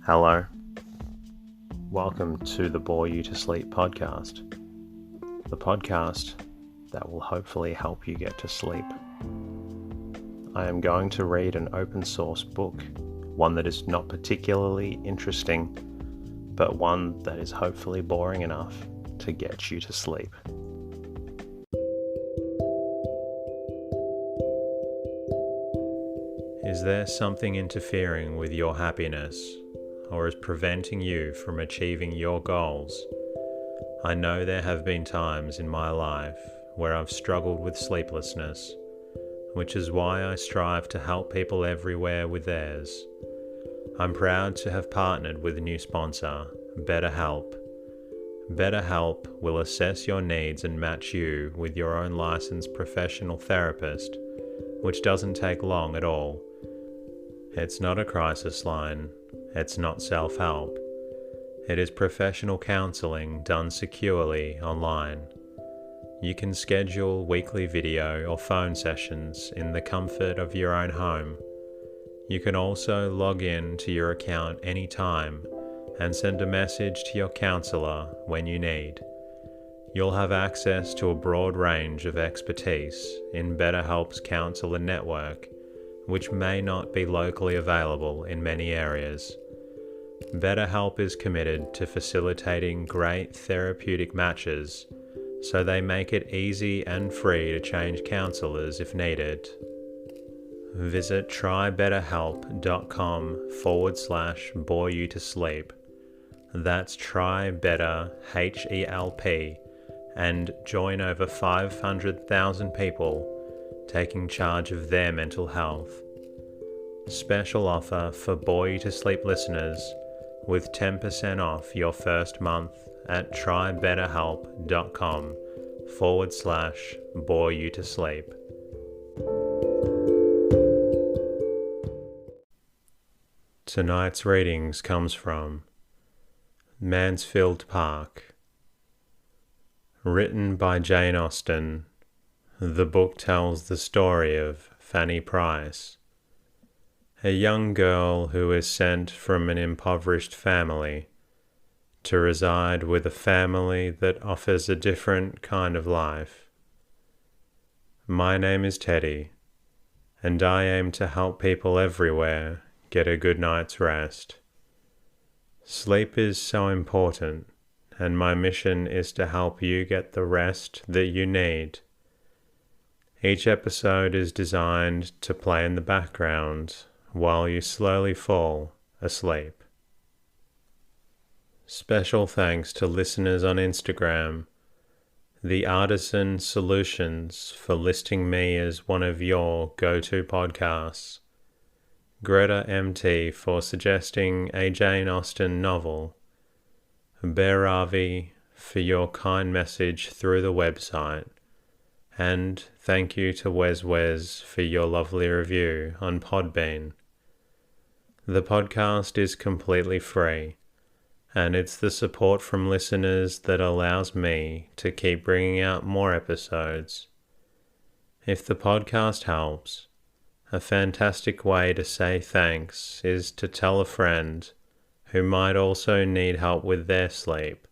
Hello. Welcome to the Bore You to Sleep podcast. The podcast that will hopefully help you get to sleep. I am going to read an open source book, one that is not particularly interesting, but one that is hopefully boring enough to get you to sleep. Is there something interfering with your happiness, or is preventing you from achieving your goals? I know there have been times in my life where I've struggled with sleeplessness, which is why I strive to help people everywhere with theirs. I'm proud to have partnered with a new sponsor, BetterHelp. BetterHelp will assess your needs and match you with your own licensed professional therapist, which doesn't take long at all. It's not a crisis line. It's not self-help. It is professional counseling done securely online. You can schedule weekly video or phone sessions in the comfort of your own home. You can also log in to your account anytime and send a message to your counselor when you need. You'll have access to a broad range of expertise in BetterHelp's counselor network, which may not be locally available in many areas. BetterHelp is committed to facilitating great therapeutic matches, so they make it easy and free to change counselors if needed. Visit trybetterhelp.com/bore you to sleep. That's trybetterhelp, and join over 500,000 people taking charge of their mental health. Special offer for Bore You to Sleep listeners with 10% off your first month at trybetterhelp.com/bore you to sleep. Tonight's readings comes from Mansfield Park. Written by Jane Austen, the book tells the story of Fanny Price, a young girl who is sent from an impoverished family to reside with a family that offers a different kind of life. My name is Teddy, and I aim to help people everywhere get a good night's rest. Sleep is so important, and my mission is to help you get the rest that you need. Each episode is designed to play in the background while you slowly fall asleep. Special thanks to listeners on Instagram, The Artisan Solutions, for listing me as one of your go-to podcasts, Greta MT for suggesting a Jane Austen novel, Bear Ravi for your kind message through the website, and thank you to Wes for your lovely review on Podbean. The podcast is completely free, and it's the support from listeners that allows me to keep bringing out more episodes. If the podcast helps, a fantastic way to say thanks is to tell a friend who might also need help with their sleep.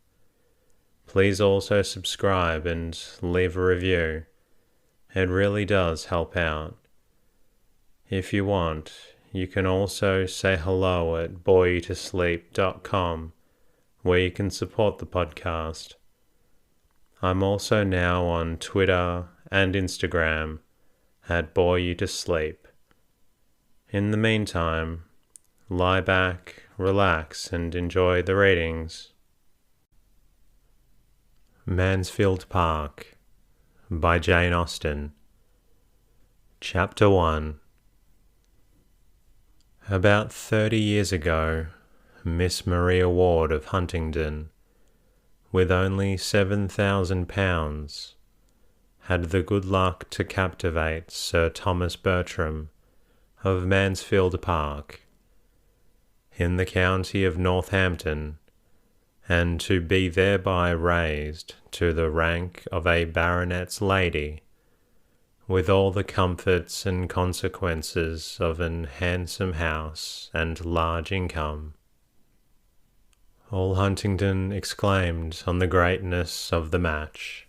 Please also subscribe and leave a review. It really does help out. If you want, you can also say hello at boreyoutosleep.com, where you can support the podcast. I'm also now on Twitter and Instagram at Bore You to Sleep. In the meantime, lie back, relax, and enjoy the readings. Mansfield Park by Jane Austen. Chapter 1. About 30 years ago, Miss Maria Ward of Huntingdon, with only £7,000, had the good luck to captivate Sir Thomas Bertram of Mansfield Park, in the county of Northampton, and to be thereby raised to the rank of a baronet's lady, with all the comforts and consequences of an handsome house and large income. All Huntingdon exclaimed on the greatness of the match,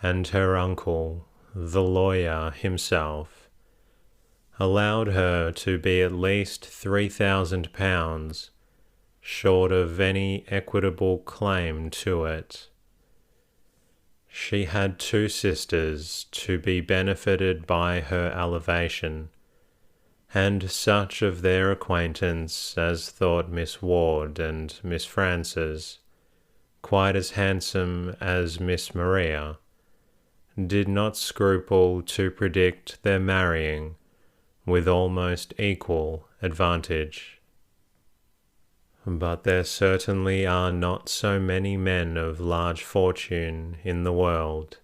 and her uncle, the lawyer himself, allowed her to be at least £3,000 short of any equitable claim to it. She had two sisters to be benefited by her elevation, and such of their acquaintance as thought Miss Ward and Miss Frances quite as handsome as Miss Maria did not scruple to predict their marrying with almost equal advantage. But there certainly are not so many men of large fortune in the world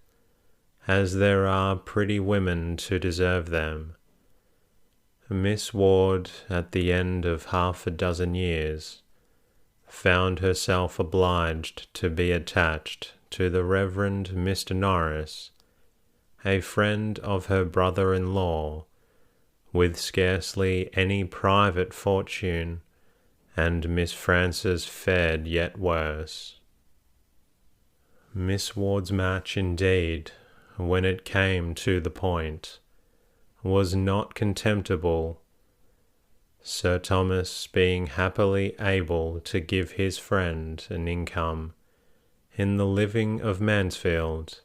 as there are pretty women to deserve them. Miss Ward, at the end of half a dozen years, found herself obliged to be attached to the Reverend Mr. Norris, a friend of her brother-in-law, with scarcely any private fortune, and Miss Frances fared yet worse. Miss Ward's match, indeed, when it came to the point, was not contemptible, Sir Thomas being happily able to give his friend an income in the living of Mansfield,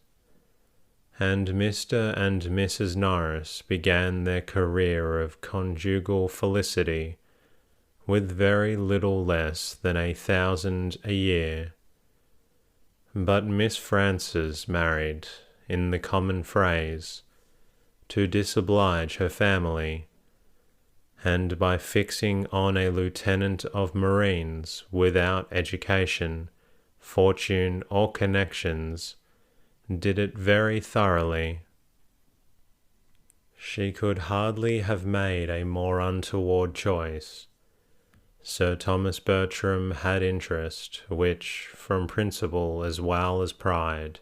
and Mr. and Mrs. Norris began their career of conjugal felicity with very little less than 1,000 a year. But Miss Frances married, in the common phrase, to disoblige her family, and by fixing on a lieutenant of marines without education, fortune, or connections, did it very thoroughly. She could hardly have made a more untoward choice. Sir Thomas Bertram had interest, which, from principle as well as pride,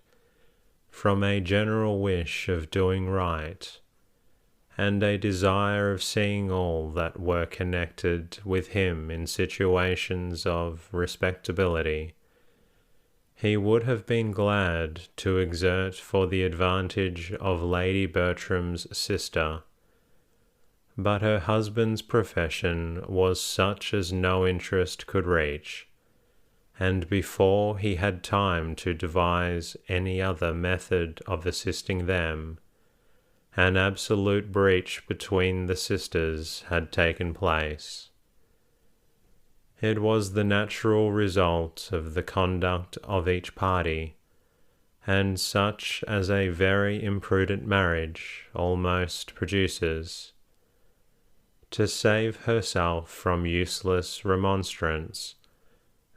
from a general wish of doing right, and a desire of seeing all that were connected with him in situations of respectability, he would have been glad to exert for the advantage of Lady Bertram's sister. But her husband's profession was such as no interest could reach, and before he had time to devise any other method of assisting them, an absolute breach between the sisters had taken place. It was the natural result of the conduct of each party, and such as a very imprudent marriage almost produces. To save herself from useless remonstrance,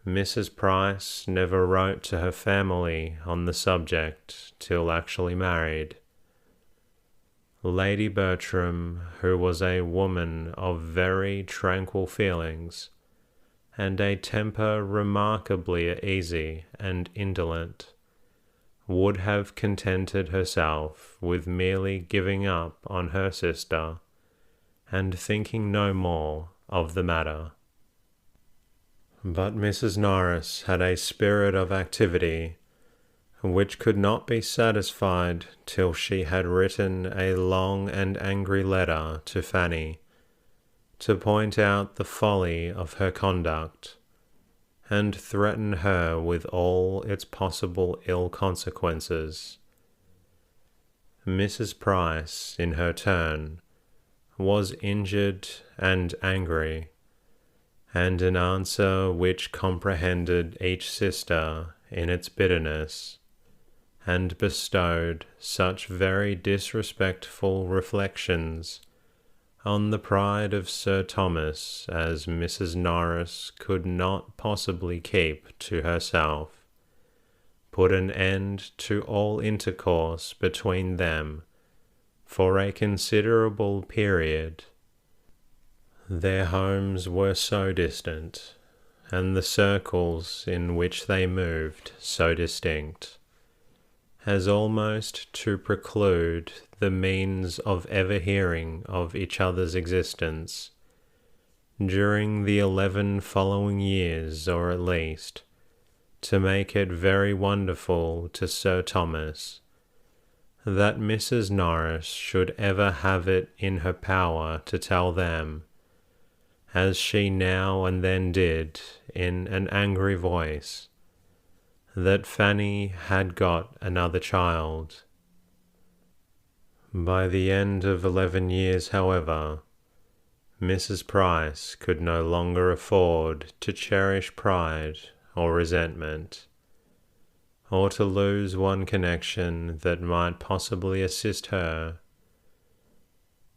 Mrs. Price never wrote to her family on the subject till actually married. Lady Bertram, who was a woman of very tranquil feelings, and a temper remarkably easy and indolent, would have contented herself with merely giving up on her sister, and thinking no more of the matter. But Mrs. Norris had a spirit of activity which could not be satisfied till she had written a long and angry letter to Fanny, to point out the folly of her conduct, and threaten her with all its possible ill consequences. Mrs. Price, in her turn, was injured and angry, and an answer which comprehended each sister in its bitterness, and bestowed such very disrespectful reflections on the pride of Sir Thomas as Mrs. Norris could not possibly keep to herself, put an end to all intercourse between them for a considerable period. Their homes were so distant, and the circles in which they moved so distinct, as almost to preclude the means of ever hearing of each other's existence, during the 11 following years, or at least, to make it very wonderful to Sir Thomas, that Mrs. Norris should ever have it in her power to tell them, as she now and then did in an angry voice, that Fanny had got another child. By the end of 11 years, however, Mrs. Price could no longer afford to cherish pride or resentment, or to lose one connection that might possibly assist her.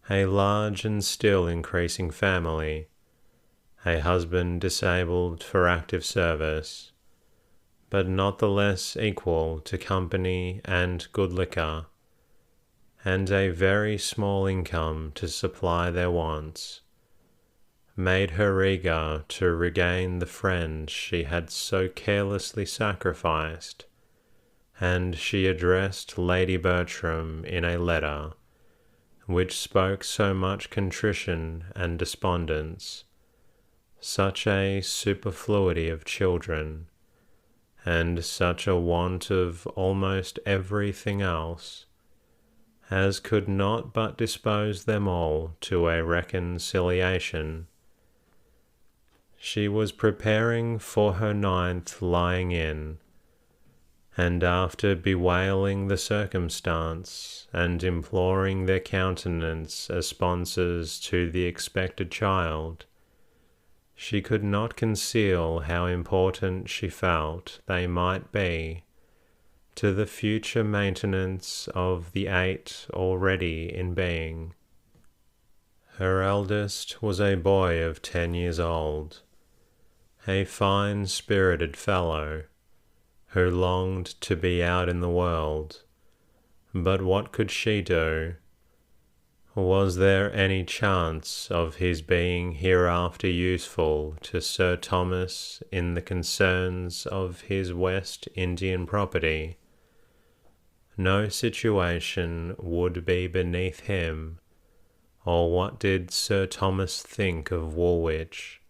A large and still increasing family, a husband disabled for active service, but not the less equal to company and good liquor, and a very small income to supply their wants, made her eager to regain the friend she had so carelessly sacrificed, and she addressed Lady Bertram in a letter which spoke so much contrition and despondence, such a superfluity of children, and such a want of almost everything else, as could not but dispose them all to a reconciliation. She was preparing for her 9th lying in, and after bewailing the circumstance, and imploring their countenance as sponsors to the expected child, she could not conceal how important she felt they might be to the future maintenance of the 8 already in being. Her eldest was a boy of 10 years old, a fine-spirited fellow, who longed to be out in the world. But what could she do? Was there any chance of his being hereafter useful to Sir Thomas in the concerns of his West Indian property? No situation would be beneath him. Or what did Sir Thomas think of Woolwich?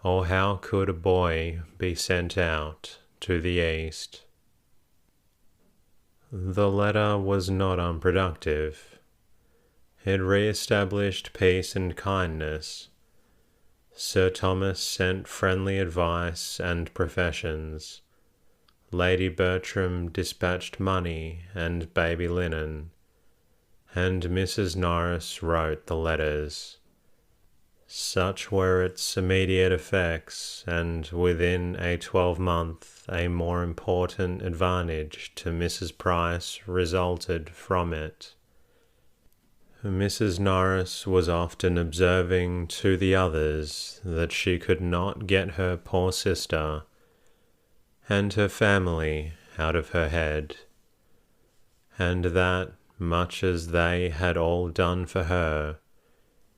Or how could a boy be sent out to the East? The letter was not unproductive. It re-established peace and kindness. Sir Thomas sent friendly advice and professions. Lady Bertram dispatched money and baby linen, and Mrs. Norris wrote the letters. Such were its immediate effects, and within a 12-month a more important advantage to Mrs. Price resulted from it. Mrs. Norris was often observing to the others that she could not get her poor sister and her family out of her head, and that, much as they had all done for her,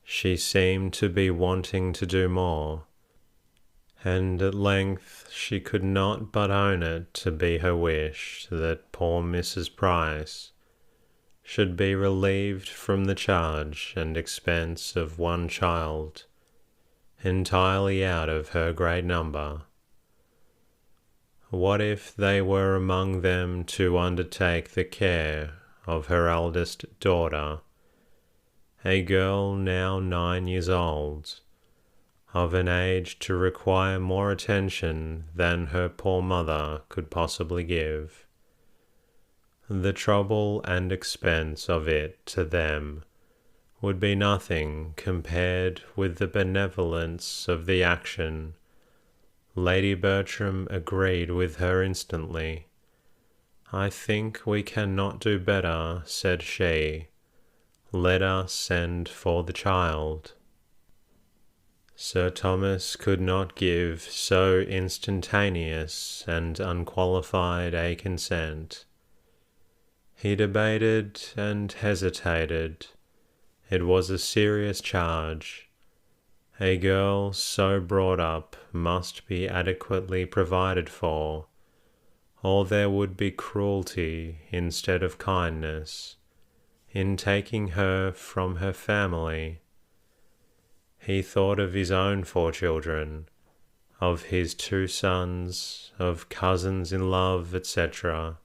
she seemed to be wanting to do more, and at length she could not but own it to be her wish that poor Mrs. Price should be relieved from the charge and expense of one child, entirely out of her great number. What if they were among them to undertake the care of her eldest daughter, a girl now 9 years old, of an age to require more attention than her poor mother could possibly give? The trouble and expense of it to them would be nothing compared with the benevolence of the action. Lady Bertram agreed with her instantly. "I think we cannot do better," said she. "Let us send for the child." Sir Thomas could not give so instantaneous and unqualified a consent. He debated and hesitated. It was a serious charge. A girl so brought up must be adequately provided for, or there would be cruelty instead of kindness in taking her from her family. He thought of his own 4 children, of his 2 sons, of cousins in love, etc.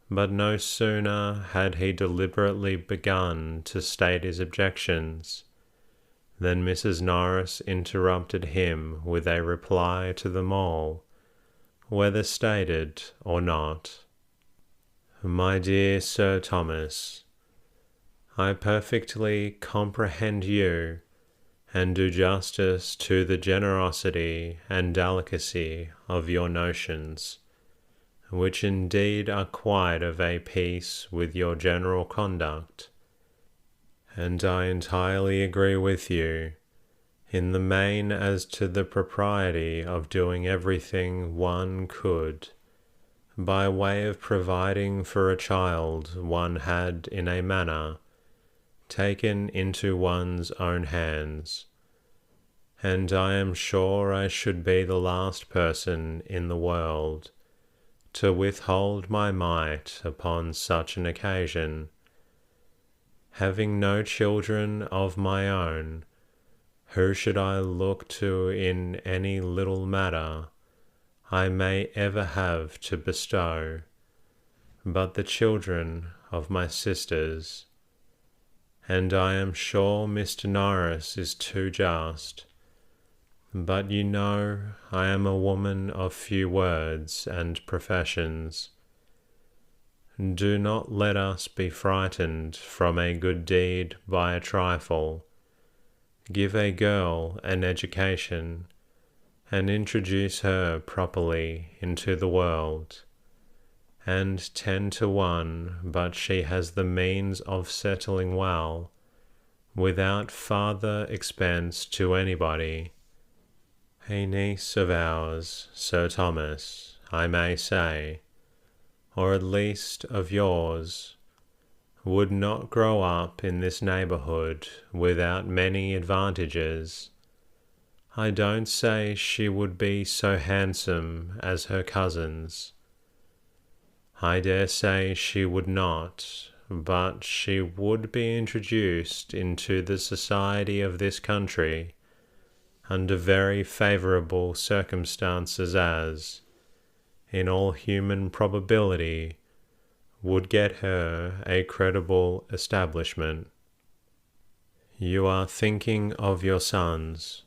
But no sooner had he deliberately begun to state his objections than Mrs. Norris interrupted him with a reply to them all, whether stated or not. My dear Sir Thomas, I perfectly comprehend you, and do justice to the generosity and delicacy of your notions, which indeed are quite of a piece with your general conduct, and I entirely agree with you in the main as to the propriety of doing everything one could by way of providing for a child one had in a manner taken into one's own hands, and I am sure I should be the last person in the world to withhold my mite upon such an occasion. Having no children of my own, who should I look to in any little matter I may ever have to bestow, but the children of my sisters? And I am sure Mr. Norris is too just, but you know I am a woman of few words and professions. Do not let us be frightened from a good deed by a trifle. Give a girl an education, and introduce her properly into the world, and 10 to 1 but she has the means of settling well, without farther expense to anybody. A niece of ours, Sir Thomas, I may say, or at least of yours, would not grow up in this neighbourhood without many advantages. I don't say she would be so handsome as her cousins. I dare say she would not, but she would be introduced into the society of this country under very favourable circumstances as, in all human probability, would get her a creditable establishment. You are thinking of your sons,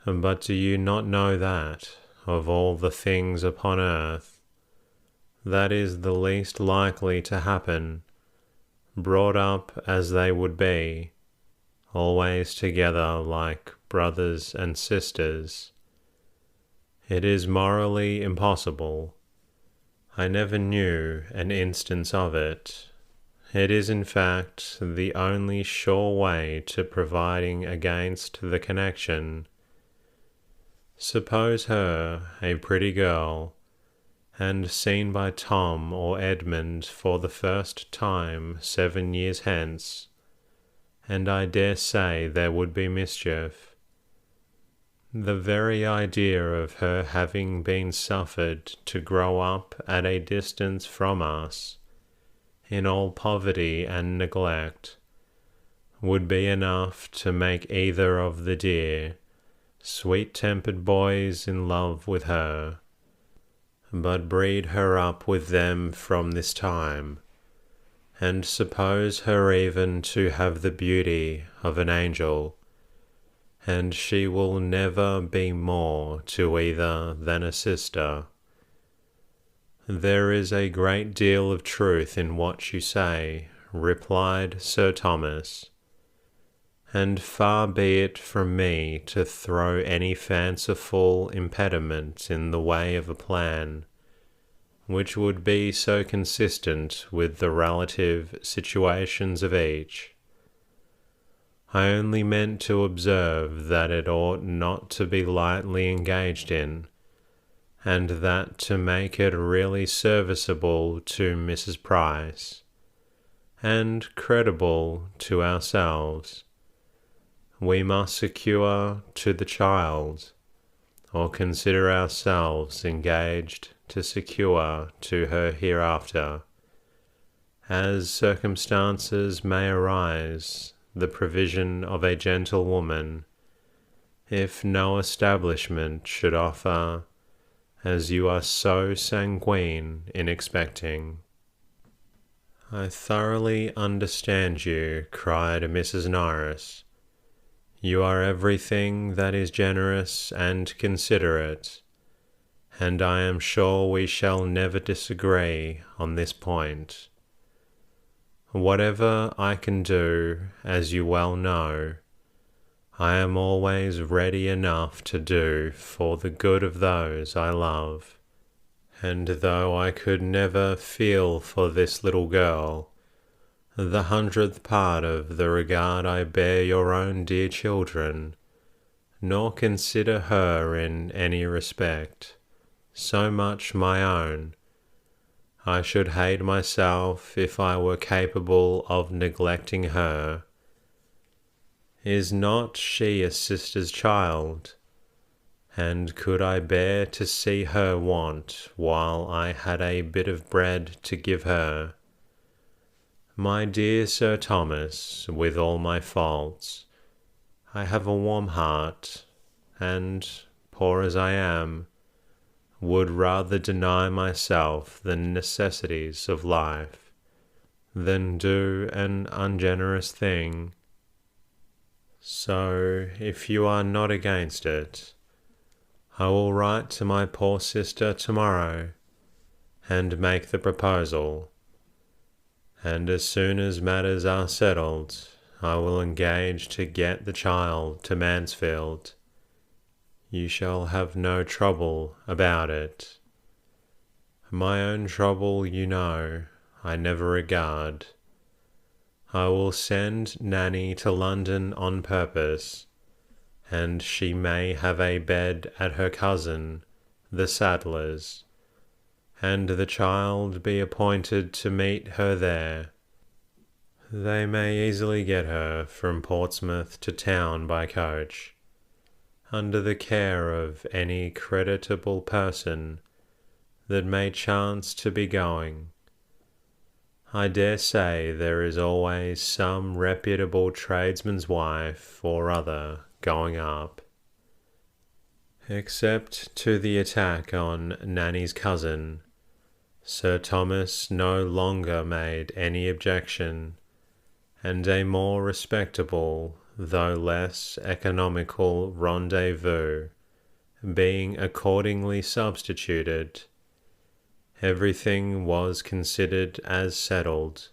but do you not know that, of all the things upon earth, that is the least likely to happen, brought up as they would be, always together like brothers and sisters? It is morally impossible. I never knew an instance of it. It is in fact the only sure way to providing against the connection. Suppose her a pretty girl, and seen by Tom or Edmund for the first time 7 years hence, and I dare say there would be mischief. The very idea of her having been suffered to grow up at a distance from us, in all poverty and neglect, would be enough to make either of the dear, sweet-tempered boys in love with her. But breed her up with them from this time, and suppose her even to have the beauty of an angel, and she will never be more to either than a sister. There is a great deal of truth in what you say, replied Sir Thomas, and far be it from me to throw any fanciful impediment in the way of a plan which would be so consistent with the relative situations of each. I only meant to observe that it ought not to be lightly engaged in, and that to make it really serviceable to Mrs. Price, and credible to ourselves, we must secure to the child, or consider ourselves engaged to secure to her hereafter, as circumstances may arise, the provision of a gentlewoman if no establishment should offer, as you are so sanguine in expecting. I thoroughly understand you, cried Mrs. Norris. You are everything that is generous and considerate, and I am sure we shall never disagree on this point. Whatever I can do, as you well know, I am always ready enough to do for the good of those I love. And though I could never feel for this little girl the 100th part of the regard I bear your own dear children, nor consider her in any respect so much my own, I should hate myself if I were capable of neglecting her. Is not she a sister's child? And could I bear to see her want while I had a bit of bread to give her? My dear Sir Thomas, with all my faults, I have a warm heart, and, poor as I am, would rather deny myself the necessities of life than do an ungenerous thing. So, if you are not against it, I will write to my poor sister tomorrow and make the proposal, and as soon as matters are settled, I will engage to get the child to Mansfield. You shall have no trouble about it. My own trouble, you know, I never regard. I will send Nanny to London on purpose, and she may have a bed at her cousin, the saddler's, and the child be appointed to meet her there. They may easily get her from Portsmouth to town by coach, under the care of any creditable person that may chance to be going. I dare say there is always some reputable tradesman's wife or other going up. Except to the attack on Nanny's cousin, Sir Thomas no longer made any objection, and a more respectable, though less economical rendezvous being accordingly substituted, everything was considered as settled,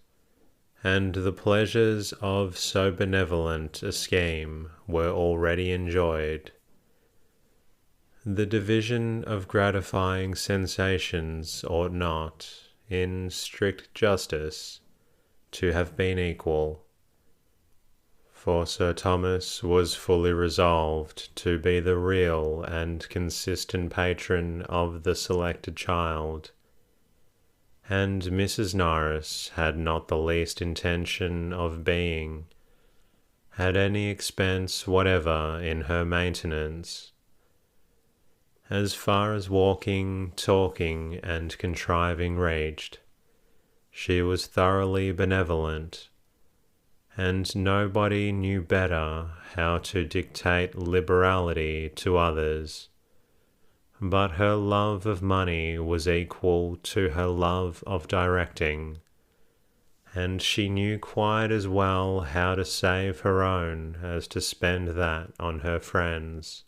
and the pleasures of so benevolent a scheme were already enjoyed. The division of gratifying sensations ought not, in strict justice, to have been equal, for Sir Thomas was fully resolved to be the real and consistent patron of the selected child, and Mrs. Norris had not the least intention of being, at any expense whatever in her maintenance. As far as walking, talking, and contriving reached, she was thoroughly benevolent, and nobody knew better how to dictate liberality to others. But her love of money was equal to her love of directing, and she knew quite as well how to save her own as to spend that on her friends.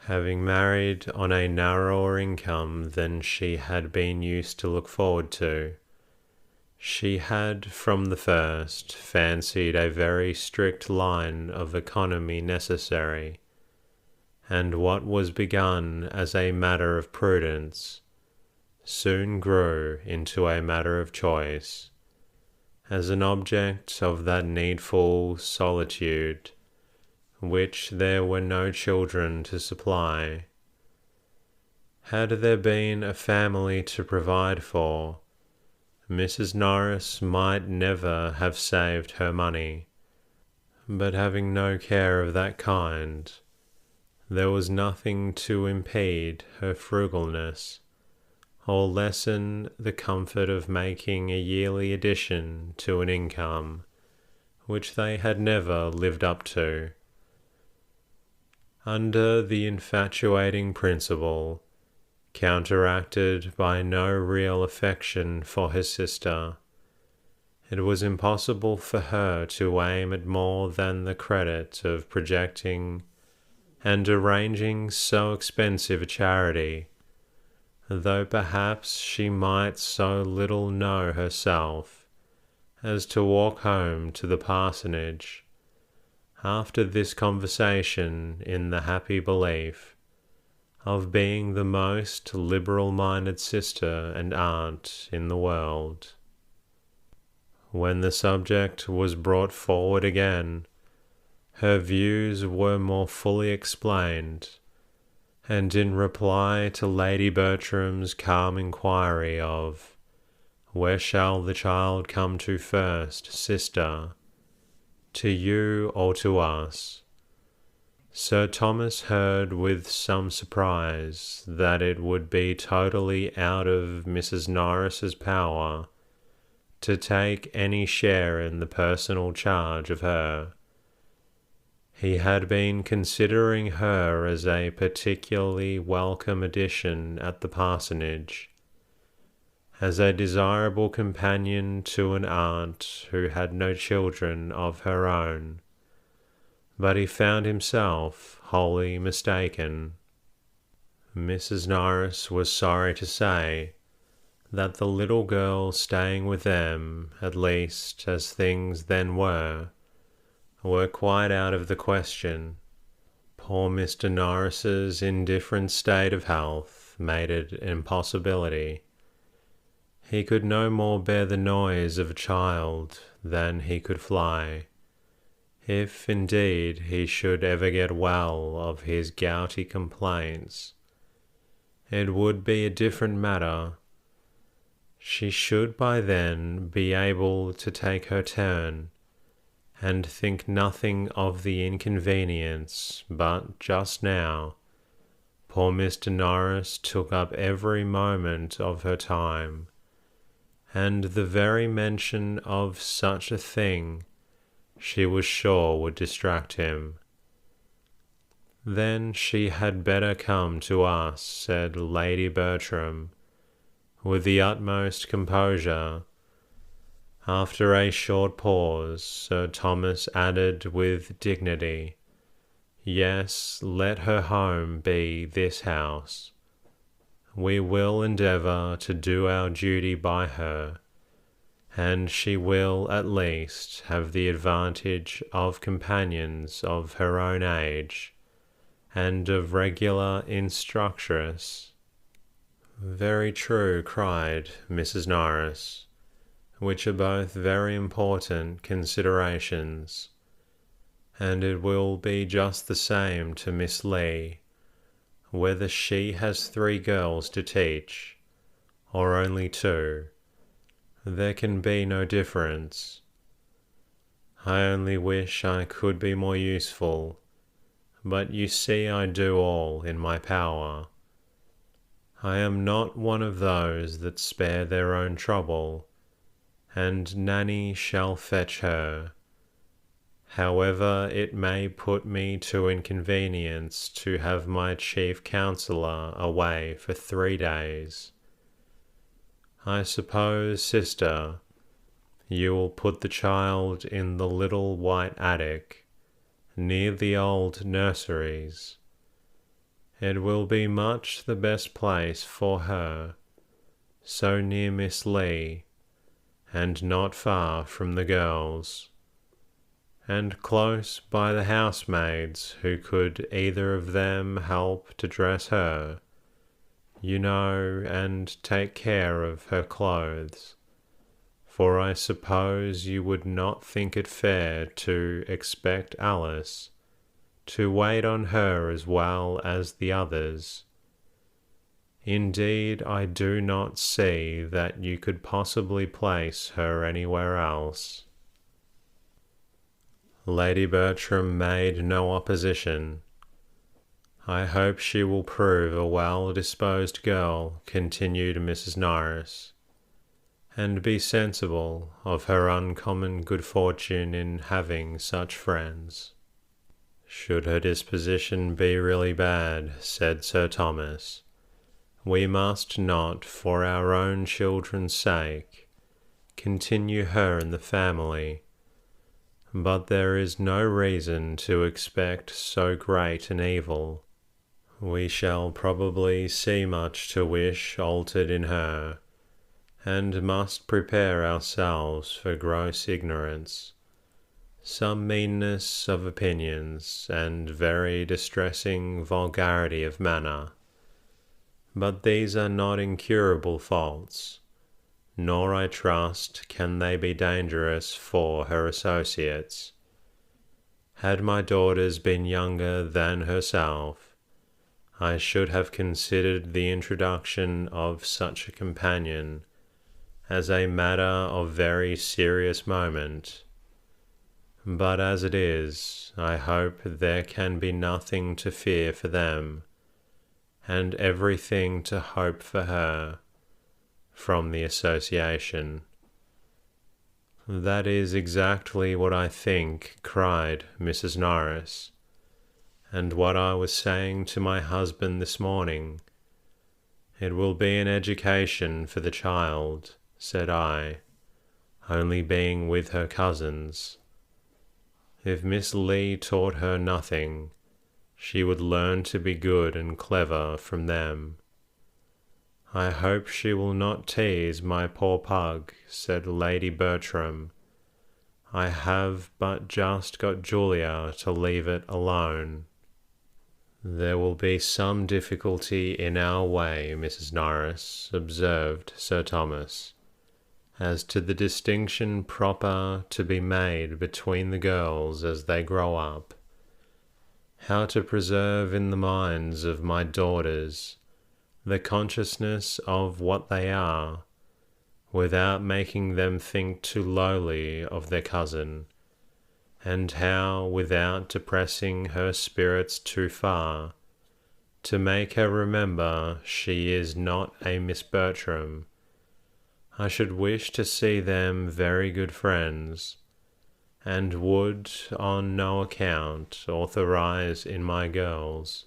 Having married on a narrower income than she had been used to look forward to, she had from the first fancied a very strict line of economy necessary, and what was begun as a matter of prudence soon grew into a matter of choice, as an object of that needful solitude which there were no children to supply. Had there been a family to provide for, Mrs. Norris might never have saved her money, but having no care of that kind, there was nothing to impede her frugalness, or lessen the comfort of making a yearly addition to an income which they had never lived up to. Under the infatuating principle, counteracted by no real affection for her sister, it was impossible for her to aim at more than the credit of projecting and arranging so expensive a charity, though perhaps she might so little know herself as to walk home to the parsonage after this conversation in the happy belief of being the most liberal-minded sister and aunt in the world. When the subject was brought forward again, her views were more fully explained, and in reply to Lady Bertram's calm inquiry of, "Where shall the child come to first, sister? To you or to us?" Sir Thomas heard with some surprise that it would be totally out of Mrs. Norris's power to take any share in the personal charge of her. He had been considering her as a particularly welcome addition at the parsonage, as a desirable companion to an aunt who had no children of her own, but he found himself wholly mistaken. Mrs. Norris was sorry to say that the little girl staying with them, at least as things then were quite out of the question. Poor Mr. Norris's indifferent state of health made it an impossibility. He could no more bear the noise of a child than he could fly, if indeed he should ever get well of his gouty complaints. It would be a different matter. She should by then be able to take her turn, and think nothing of the inconvenience, but just now, poor Mr. Norris took up every moment of her time, and the very mention of such a thing she was sure would distract him. "Then she had better come to us," said Lady Bertram, with the utmost composure. After a short pause, Sir Thomas added with dignity, "Yes, let her home be this house. We will endeavour to do our duty by her, and she will at least have the advantage of companions of her own age, and of regular instructress." "Very true," cried Mrs. Norris, "which are both very important considerations, and it will be just the same to Miss Lee, whether she has 3 girls to teach, or only 2. There can be no difference. I only wish I could be more useful, but you see I do all in my power. I am not one of those that spare their own trouble, and Nanny shall fetch her, however it may put me to inconvenience to have my chief counsellor away for 3 days. I suppose, sister, you will put the child in the little white attic, near the old nurseries. It will be much the best place for her, so near Miss Lee, and not far from the girls, and close by the housemaids who could either of them help to dress her, you know, and take care of her clothes, for I suppose you would not think it fair to expect Alice to wait on her as well as the others. Indeed, I do not see that you could possibly place her anywhere else." Lady Bertram made no opposition. "I hope she will prove a well-disposed girl," continued Mrs. Norris, "and be sensible of her uncommon good fortune in having such friends." Should her disposition be really bad, said Sir Thomas, we must not, for our own children's sake, continue her in the family, but there is no reason to expect so great an evil. We shall probably see much to wish altered in her, and must prepare ourselves for gross ignorance, some meanness of opinions, and very distressing vulgarity of manner. But these are not incurable faults, nor I trust can they be dangerous for her associates. Had my daughters been younger than herself, I should have considered the introduction of such a companion as a matter of very serious moment. But as it is, I hope there can be nothing to fear for them, and everything to hope for her, from the association. That is exactly what I think, cried Mrs. Norris, and what I was saying to my husband this morning. It will be an education for the child, said I, only being with her cousins. If Miss Lee taught her nothing, she would learn to be good and clever from them. I hope she will not tease my poor pug, said Lady Bertram. I have but just got Julia to leave it alone. There will be some difficulty in our way, Mrs. Norris, observed Sir Thomas, as to the distinction proper to be made between the girls as they grow up. How to preserve in the minds of my daughters the consciousness of what they are, without making them think too lowly of their cousin, and how, without depressing her spirits too far, to make her remember she is not a Miss Bertram. I should wish to see them very good friends, and would on no account authorize in my girls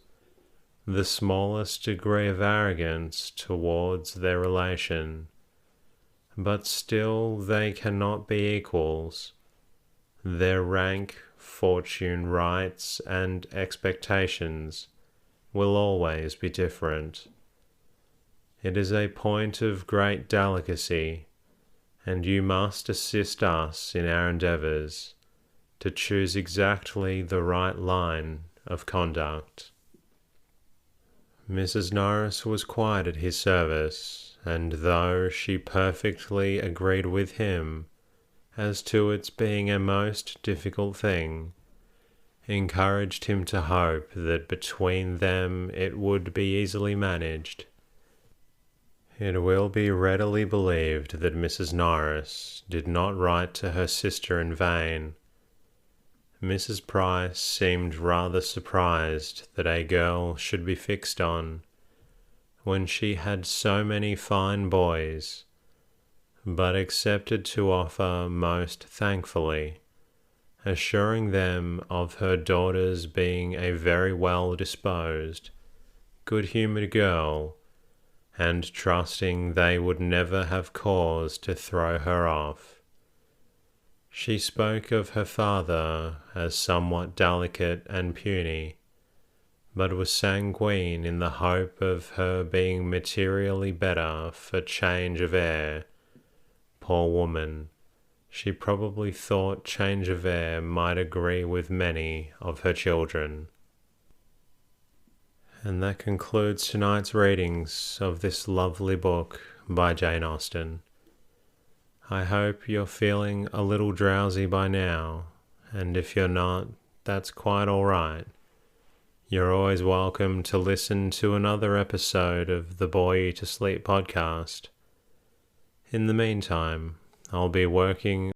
the smallest degree of arrogance towards their relation. But still they cannot be equals. Their rank, fortune, rights, and expectations will always be different. It is a point of great delicacy, and you must assist us in our endeavours to choose exactly the right line of conduct. Mrs. Norris was quite at his service, and though she perfectly agreed with him as to its being a most difficult thing, encouraged him to hope that between them it would be easily managed. It will be readily believed that Mrs. Norris did not write to her sister in vain. Mrs. Price seemed rather surprised that a girl should be fixed on, when she had so many fine boys, but accepted to offer most thankfully, assuring them of her daughter's being a very well-disposed, good-humoured girl, and trusting they would never have cause to throw her off. She spoke of her father as somewhat delicate and puny, but was sanguine in the hope of her being materially better for change of air. Poor woman, she probably thought change of air might agree with many of her children. And that concludes tonight's readings of this lovely book by Jane Austen. I hope you're feeling a little drowsy by now, and if you're not, that's quite all right. You're always welcome to listen to another episode of the Bore You to Sleep podcast. In the meantime, I'll be working